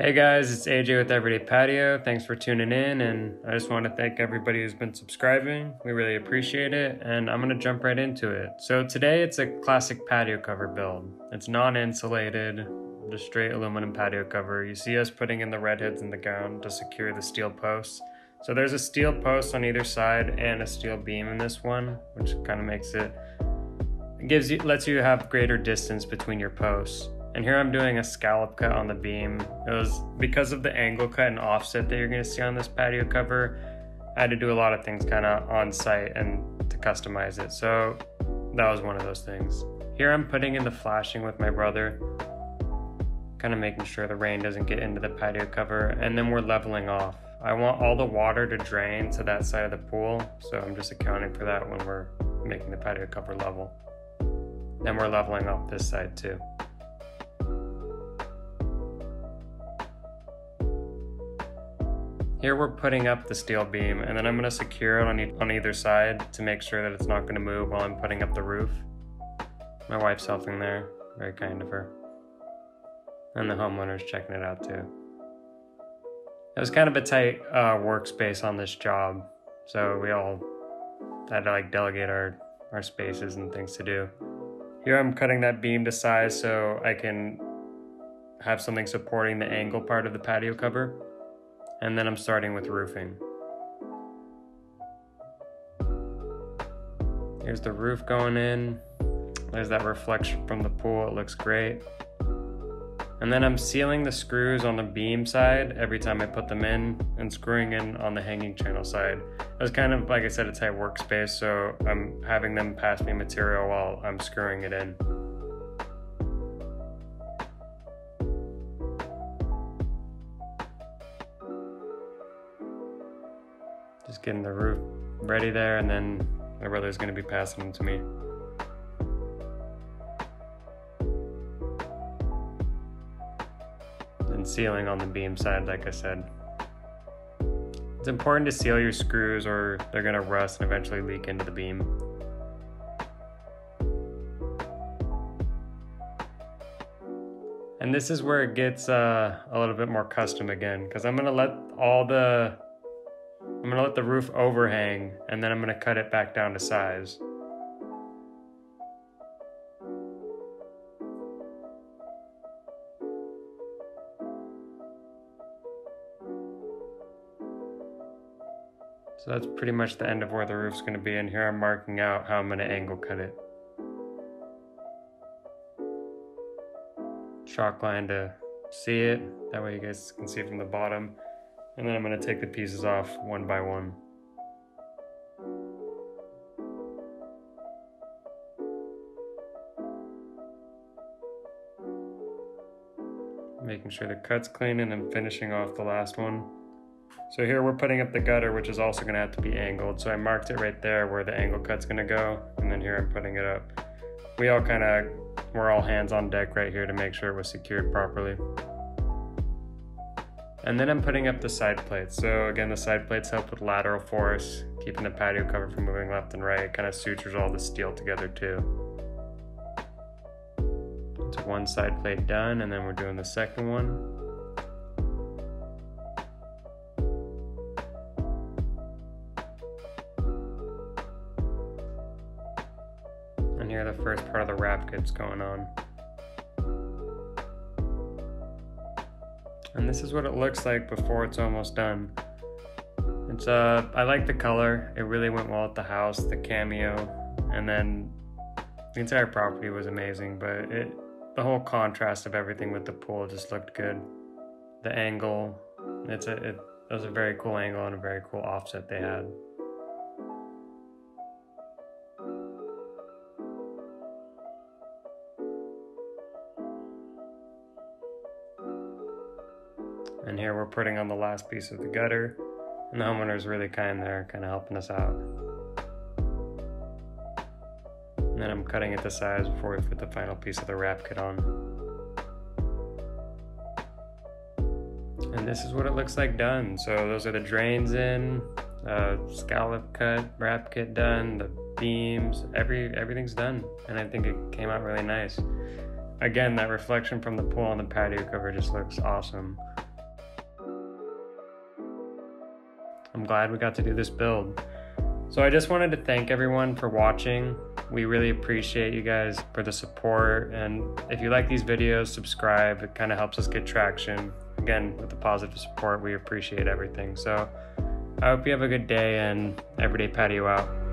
Hey guys, it's AJ with Everyday Patio. Thanks for tuning in, and I just want to thank everybody who's been subscribing. We really appreciate it, and I'm going to jump right into it. So today it's a classic patio cover build. It's non-insulated, just straight aluminum patio cover. You see us putting in the red heads in the ground to secure the steel posts. So there's a steel post on either side and a steel beam in this one, which kind of makes it lets you have greater distance between your posts. And here I'm doing a scallop cut on the beam. It was because of the angle cut and offset that you're gonna see on this patio cover. I had to do a lot of things kind of on site and to customize it. So that was one of those things. Here I'm putting in the flashing with my brother, kind of making sure the rain doesn't get into the patio cover, and then we're leveling off. I want all the water to drain to that side of the pool, so I'm just accounting for that when we're making the patio cover level. Then we're leveling off this side too. Here we're putting up the steel beam, and then I'm going to secure it on either side to make sure that it's not going to move while I'm putting up the roof. My wife's helping there, very kind of her. And the homeowner's checking it out too. It was kind of a tight workspace on this job, so we all had to like delegate our spaces and things to do. Here I'm cutting that beam to size so I can have something supporting the angle part of the patio cover. And then I'm starting with roofing. Here's the roof going in. There's that reflection from the pool, it looks great. And then I'm sealing the screws on the beam side every time I put them in and screwing in on the hanging channel side. It was kind of, like I said, a tight workspace, so I'm having them pass me material while I'm screwing it in. Just getting the roof ready there, and then my brother's gonna be passing them to me. And sealing on the beam side, like I said. It's important to seal your screws or they're gonna rust and eventually leak into the beam. And this is where it gets a little bit more custom again, because I'm gonna let the roof overhang, and then I'm gonna cut it back down to size. So that's pretty much the end of where the roof's gonna be, and here I'm marking out how I'm gonna angle cut it. Chalk line to see it, that way you guys can see it from the bottom. And then I'm going to take the pieces off one by one. Making sure the cut's clean and then finishing off the last one. So here we're putting up the gutter, which is also going to have to be angled. So I marked it right there where the angle cut's going to go. And then here I'm putting it up. We're all hands on deck right here to make sure it was secured properly. And then I'm putting up the side plates. So again, the side plates help with lateral force, keeping the patio cover from moving left and right. It kind of sutures all the steel together too. It's one side plate done, and then we're doing the second one. And here the first part of the wrap kit's going on. And this is what it looks like before it's almost done. It's I like the color. It really went well at the house, the cameo, and then the entire property was amazing, but the whole contrast of everything with the pool just looked good. The angle, it was a very cool angle and a very cool offset they had. And here we're putting on the last piece of the gutter, and the homeowner's really kind there, kind of helping us out. And then I'm cutting it to size before we put the final piece of the wrap kit on. And this is what it looks like done. So those are the drains in, scallop cut, wrap kit done, the beams, everything's done. And I think it came out really nice. Again, that reflection from the pool on the patio cover just looks awesome. I'm glad we got to do this build. So I just wanted to thank everyone for watching. We really appreciate you guys for the support, and if you like these videos, subscribe. It kind of helps us get traction. Again, with the positive support, we appreciate everything. So I hope you have a good day, and Everyday Patio out.